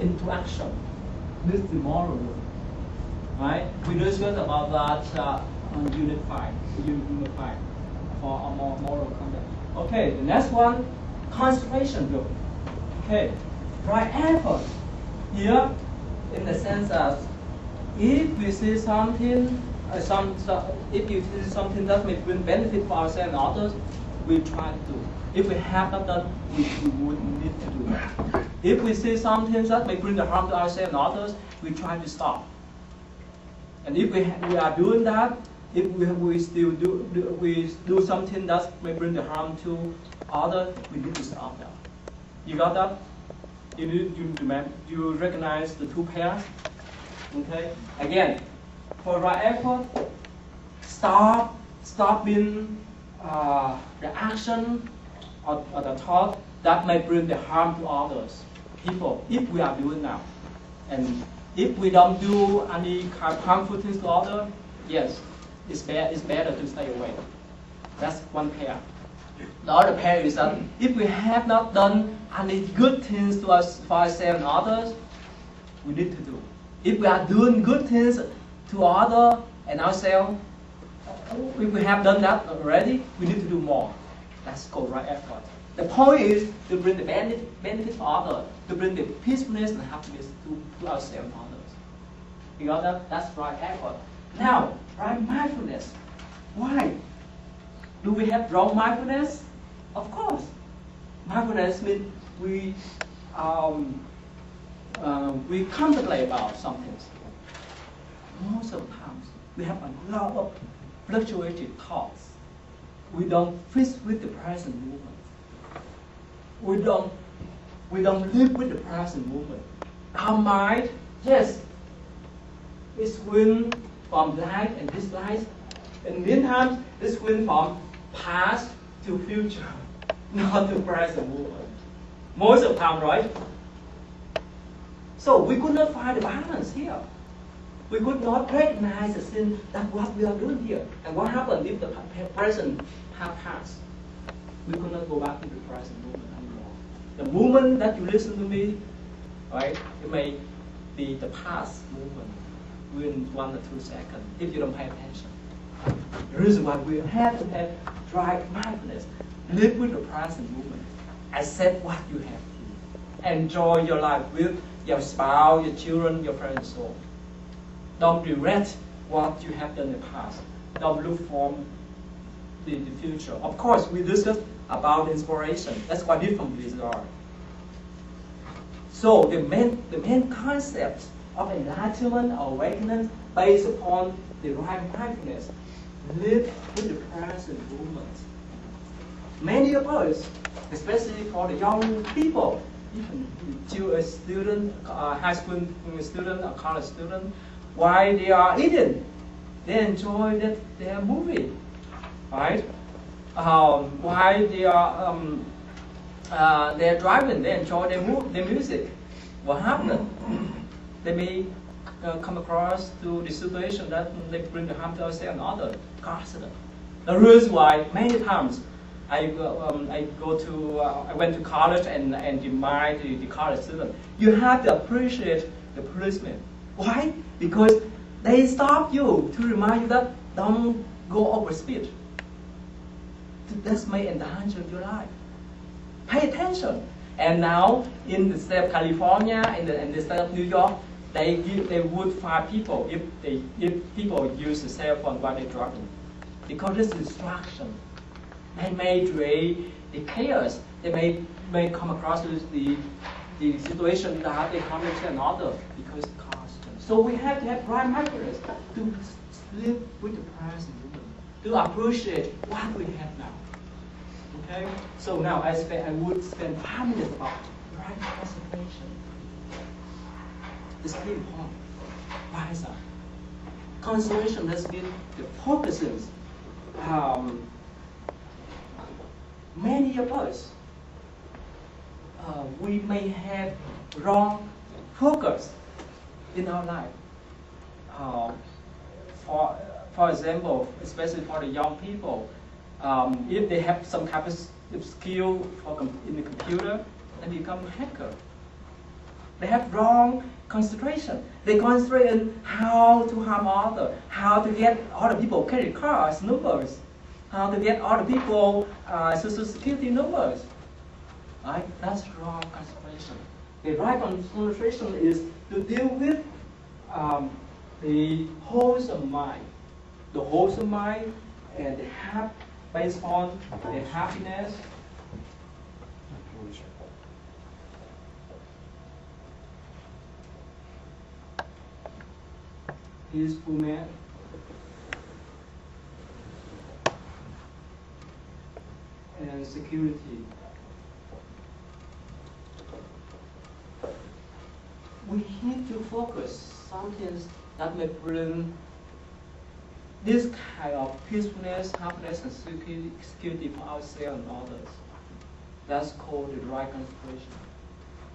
into action. This is the moral rule. Right? We discussed about that on Unit 5, Unit 5 for a more moral conduct. Okay, the next one, concentration rule. Okay, right effort. Here, in the sense that if we see something, if you see something that may bring benefit for ourselves and others, we try to do. If we have not done, we wouldn't need to do that. If we see something that may bring the harm to ourselves and others, we try to stop. And if we are doing that, if we still do something that may bring the harm to others, we need to stop that. You got that? You recognize the two pairs? Okay. Again, for right effort, stopping the action or the thought that may bring the harm to others, people, if we are doing now. And if we don't do any harmful things to others, yes, it's better to stay away. That's one pair. The other pair is that if we have not done any good things to us, for ourselves and others, we need to do. If we are doing good things to others and ourselves, if we have done that already, we need to do more. That's called right effort. The point is to bring the benefit for others, to bring the peacefulness and happiness to ourselves and others. You got that? That's right effort. Now, right mindfulness. Why? Do we have wrong mindfulness? Of course. Mindfulness means we contemplate about something. Most of the times, we have a lot of fluctuating thoughts. We don't fit with the present moment. We don't live with the present moment. Our mind, yes, it swings from light and dislike. And meantime, it swings from past to future, not to present moment. Most of the time, right? So we could not find the balance here. We could not recognize the sin that what we are doing here. And what happened if the present have passed? We could not go back to the present moment anymore. The moment that you listen to me, right, it may be the past moment within 1 or 2 seconds if you don't pay attention. The reason why we have to have right mindfulness, live with the present moment, accept what you have, enjoy your life with your spouse, your children, your friends, and so on. Don't regret what you have done in the past. Don't look for the future. Of course, we discussed about inspiration. That's quite different with this art. So the main concept of enlightenment or awakening based upon the right mindfulness, live with the present moment. Many of us, especially for the young people, even to a student, high school student, or college student, while they are eating, they enjoy their movie, right? While they are they're driving, they enjoy their music. What happened? They may come across to the situation that they bring the harm to ourselves and others. Car accident. The reason why many times I went to college and remind the college student, you have to appreciate the policemen. Why? Because they stop you to remind you that don't go over speed. That may endanger your life. Pay attention. And now in the state of California and the state of New York, they would fine people if people use the cell phone while they're driving, because this is distraction. They may create the chaos. They may come across the situation that they harm themselves and others because of cars. So we have to have right mindfulness to live with the present moment, to appreciate what we have now. Okay. So now I would spend 5 minutes about right concentration. It's very important. Why is that? Concentration has been the focuses. Many of us, we may have wrong focus in our life. For example, especially for the young people, if they have some kind of skill in the computer, they become a hacker. They have wrong concentration. They concentrate on how to harm others, how to get other people credit cards numbers, how to get other people social security numbers. Right? That's wrong concentration. The right concentration is to deal with the wholesome mind. The wholesome mind and the based on the happiness, peacefulness, and security. We need to focus something that may bring this kind of peacefulness, happiness, and security for ourselves and others. That's called the right concentration.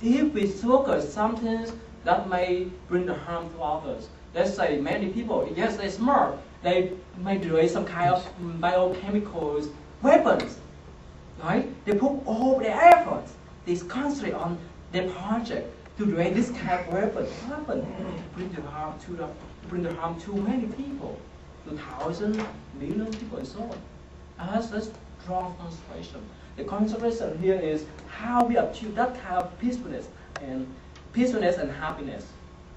If we focus something that may bring the harm to others, let's say many people, yes, they're smart, they may create some kind of biochemicals, weapons, right? They put all their efforts, they concentrate on their project to create this kind of weapon, to bring the harm to many people, to thousands, millions of people, and so on. And that's strong concentration. The concentration here is how we achieve that kind of peacefulness and happiness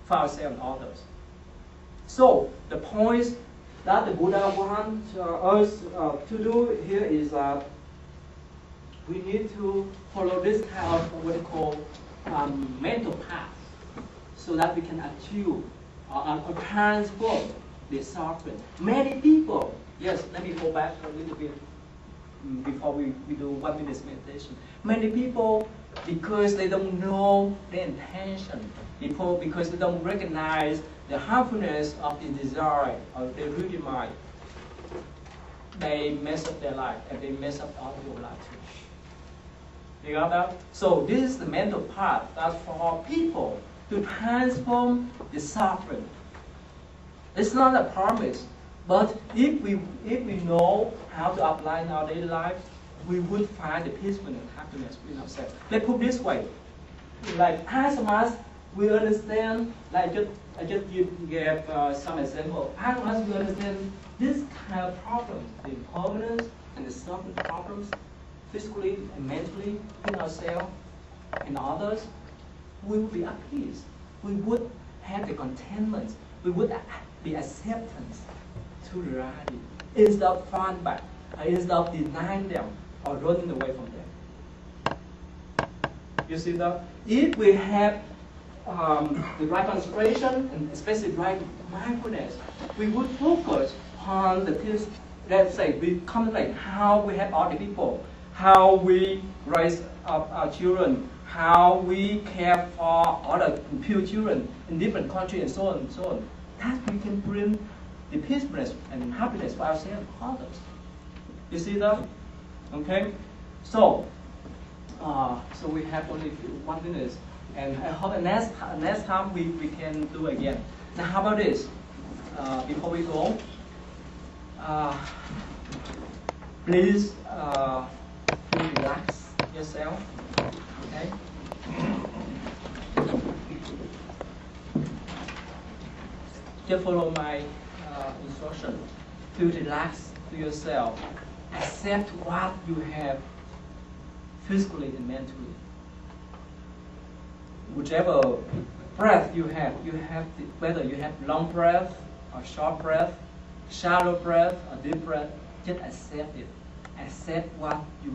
for ourselves and others. So the points that the Buddha wants us to do here is that we need to follow this kind of what we call mental path, so that we can achieve or transform the suffering. Many people, yes, let me go back a little bit before we do 1 minute meditation. Many people, because they don't know the intention, because they don't recognize the harmfulness of the desire or the greedy mind, they mess up their life and they mess up other people's life too. You got that? So this is the mental part that's for people to transform the suffering. It's not a promise, but if we know how to apply in our daily life, we would find the peacefulness and happiness within ourselves. Let's put it this way: like as much as we understand, like I just give some example. As much as we understand this kind of problems, the impermanence and the suffering problems, physically and mentally in ourselves and others, we would be at peace. We would have the contentment. We would be acceptance to reality instead of falling back, instead of denying them or running away from them. You see that? If we have the right concentration and especially right mindfulness, we would focus on the peace. Let's say we contemplate how we help other people, how we raise up our children, how we care for other poor children in different countries, and so on and so on. That we can bring the peacefulness and happiness for ourselves and others. You see that? Okay? So we have only 1 minute, and I hope the next time we can do again. Now how about this? Before we go, please relax yourself. Okay? Just follow my instruction to relax to yourself. Accept what you have physically and mentally. Whichever breath you have whether you have long breath or short breath, shallow breath or deep breath, just accept it. Accept what you